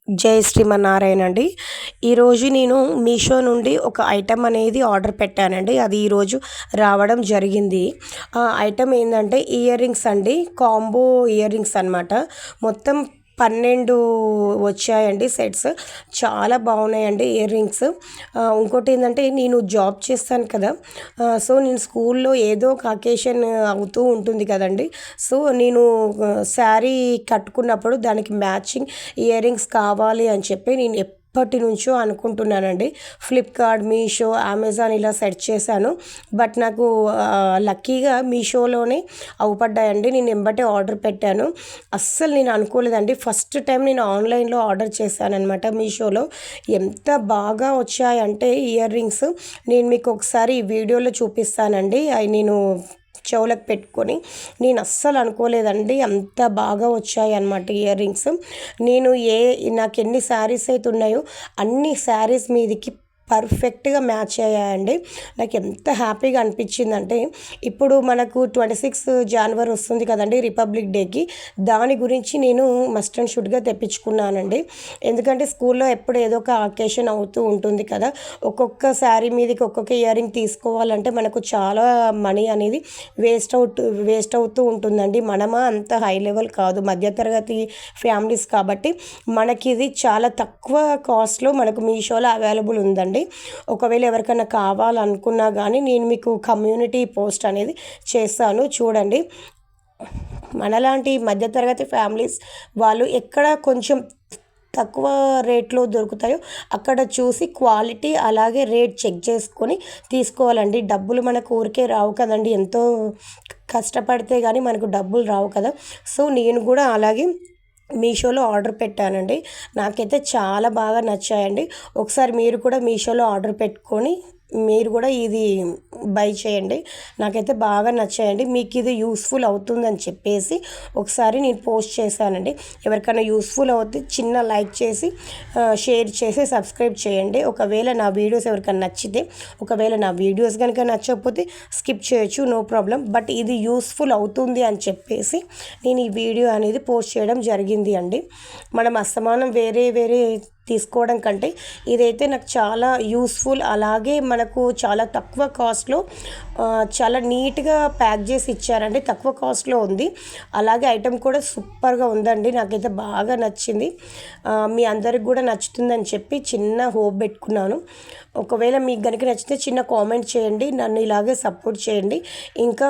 జై శ్రీమన్నారాయణ అండి. ఈరోజు నేను మీషో నుండి ఒక ఐటెం అనేది ఆర్డర్ పెట్టానండి. అది ఈరోజు రావడం జరిగింది. ఆ ఐటెం ఏంటంటే ఇయర్ రింగ్స్ అండి. కాంబో ఇయర్ రింగ్స్ అనమాట. మొత్తం 12 వచ్చాయండి సెట్స్. చాలా బాగున్నాయండి ఇయర్ రింగ్స్. ఇంకోటి ఏంటంటే నేను జాబ్ చేస్తాను కదా, సో నేను స్కూల్లో ఏదో ఒక అకేషన్ అవుతూ ఉంటుంది కదండి. సో నేను శారీ కట్టుకున్నప్పుడు దానికి మ్యాచింగ్ ఇయర్ రింగ్స్ కావాలి అని చెప్పి నేను ఎప్పటి నుంచో అనుకుంటున్నానండి. ఫ్లిప్కార్ట్, మీషో, అమెజాన్ ఇలా సెర్చ్ చేశాను. బట్ నాకు లక్కీగా మీషోలోనే అవుపడ్డాయండి. నేను ఎంబటే ఆర్డర్ పెట్టాను. అస్సలు నేను అనుకోలేదండి. ఫస్ట్ టైం నేను ఆన్లైన్లో ఆర్డర్ చేశాననమాట మీషోలో. ఎంత బాగా వచ్చాయంటే ఇయర్ రింగ్స్, నేను మీకు ఒకసారి ఈ వీడియోలో చూపిస్తానండి. అవి నేను చెవులకు పెట్టుకొని, నేను అస్సలు అనుకోలేదండి అంత బాగా వచ్చాయి అన్నమాట ఇయర్ రింగ్స్. నేను నాకు ఎన్ని శారీస్ అయితే ఉన్నాయో అన్ని శారీస్ మీదకి పర్ఫెక్ట్గా మ్యాచ్ అయ్యాయండి. నాకు ఎంత హ్యాపీగా అనిపించిందంటే, ఇప్పుడు మనకు 26 జనవరి వస్తుంది కదండి రిపబ్లిక్ డేకి. దాని గురించి నేను మస్ట్ అండ్ షుడ్గా తెప్పించుకున్నానండి. ఎందుకంటే స్కూల్లో ఎప్పుడు ఏదో ఒక అకేషన్ అవుతూ ఉంటుంది కదా. ఒక్కొక్క శారీ మీదకి ఒక్కొక్క ఇయర్ రింగ్ తీసుకోవాలంటే మనకు చాలా మనీ అనేది వేస్ట్ అవుతూ ఉంటుందండి. మనమా అంత హై లెవెల్ కాదు, మధ్యతరగతి ఫ్యామిలీస్ కాబట్టి మనకి ఇది చాలా తక్కువ కాస్ట్లో మనకు మీషోలో అవైలబుల్ ఉందండి. ఒకవేళ ఎవరికైనా కావాలనుకున్నా కానీ నేను మీకు కమ్యూనిటీ పోస్ట్ అనేది చేస్తాను, చూడండి. మనలాంటి మధ్యతరగతి ఫ్యామిలీస్ వాళ్ళు ఎక్కడ కొంచెం తక్కువ రేట్లో దొరుకుతాయో అక్కడ చూసి క్వాలిటీ అలాగే రేట్ చెక్ చేసుకొని తీసుకోవాలండి. డబ్బులు మనకు ఊరికే రావు కదండి, ఎంతో కష్టపడితే కానీ మనకు డబ్బులు రావు కదా. సో నేను కూడా అలాగే మీషోలో ఆర్డర్ పెట్టానండి. నాకైతే చాలా బాగా నచ్చాయండి. ఒకసారి మీరు కూడా మీషోలో ఆర్డర్ పెట్టుకొని మీరు కూడా ఇది బై చేయండి. నాకైతే బాగా నచ్చాయండి. మీకు ఇది యూస్ఫుల్ అవుతుందని చెప్పేసి ఒకసారి నేను పోస్ట్ చేశానండి. ఎవరికైనా యూస్ఫుల్ అవుతే చిన్న లైక్ చేసి షేర్ చేసి సబ్స్క్రైబ్ చేయండి. ఒకవేళ నా వీడియోస్ ఎవరికైనా నచ్చితే, ఒకవేళ నా వీడియోస్ కనుక నచ్చకపోతే స్కిప్ చేయొచ్చు, నో ప్రాబ్లం. బట్ ఇది యూస్ఫుల్ అవుతుంది అని చెప్పేసి నేను ఈ వీడియో అనేది పోస్ట్ చేయడం జరిగింది అండి. మనం అస్తమానం వేరే తీసుకోవడం కంటే ఇదైతే నాకు చాలా యూస్ఫుల్. అలాగే మనకు చాలా తక్కువ కాస్ట్లో చాలా నీట్గా ప్యాక్ చేసి ఇచ్చారండి. తక్కువ కాస్ట్లో ఉంది. అలాగే ఐటెం కూడా సూపర్గా ఉందండి. నాకైతే బాగా నచ్చింది. మీ అందరికి కూడా నచ్చుతుందని చెప్పి చిన్న హోప్ పెట్టుకున్నాను. ఒకవేళ మీకు కనుక నచ్చితే చిన్న కామెంట్ చేయండి, నన్ను ఇలాగే సపోర్ట్ చేయండి. ఇంకా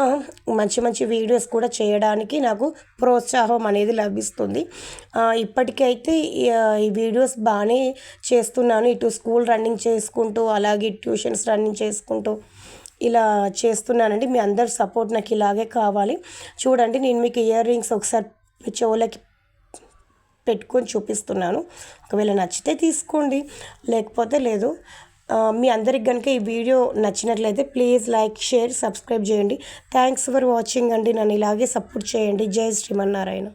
మంచి మంచి వీడియోస్ కూడా చేయడానికి నాకు ప్రోత్సాహం అనేది లభిస్తుంది. ఇప్పటికైతే ఈ వీడియోస్ బాగానే చేస్తున్నాను. ఇటు స్కూల్ రన్నింగ్ చేసుకుంటూ అలాగే ట్యూషన్స్ రన్నింగ్ చేసుకుంటూ ఇలా చేస్తున్నానండి. మీ అందరి సపోర్ట్ నాకు ఇలాగే కావాలి. చూడండి, నేను మీకు ఇయర్ రింగ్స్ ఒకసారి చెవులకి పెట్టుకొని చూపిస్తున్నాను. ఒకవేళ నచ్చితే తీసుకోండి, లేకపోతే లేదు. మీ అందరికి కనుక ఈ వీడియో నచ్చినట్లయితే ప్లీజ్ లైక్, షేర్, సబ్స్క్రైబ్ చేయండి. థ్యాంక్స్ ఫర్ వాచింగ్ అండి. నన్ను ఇలాగే సపోర్ట్ చేయండి. జై శ్రీమన్నారాయణ.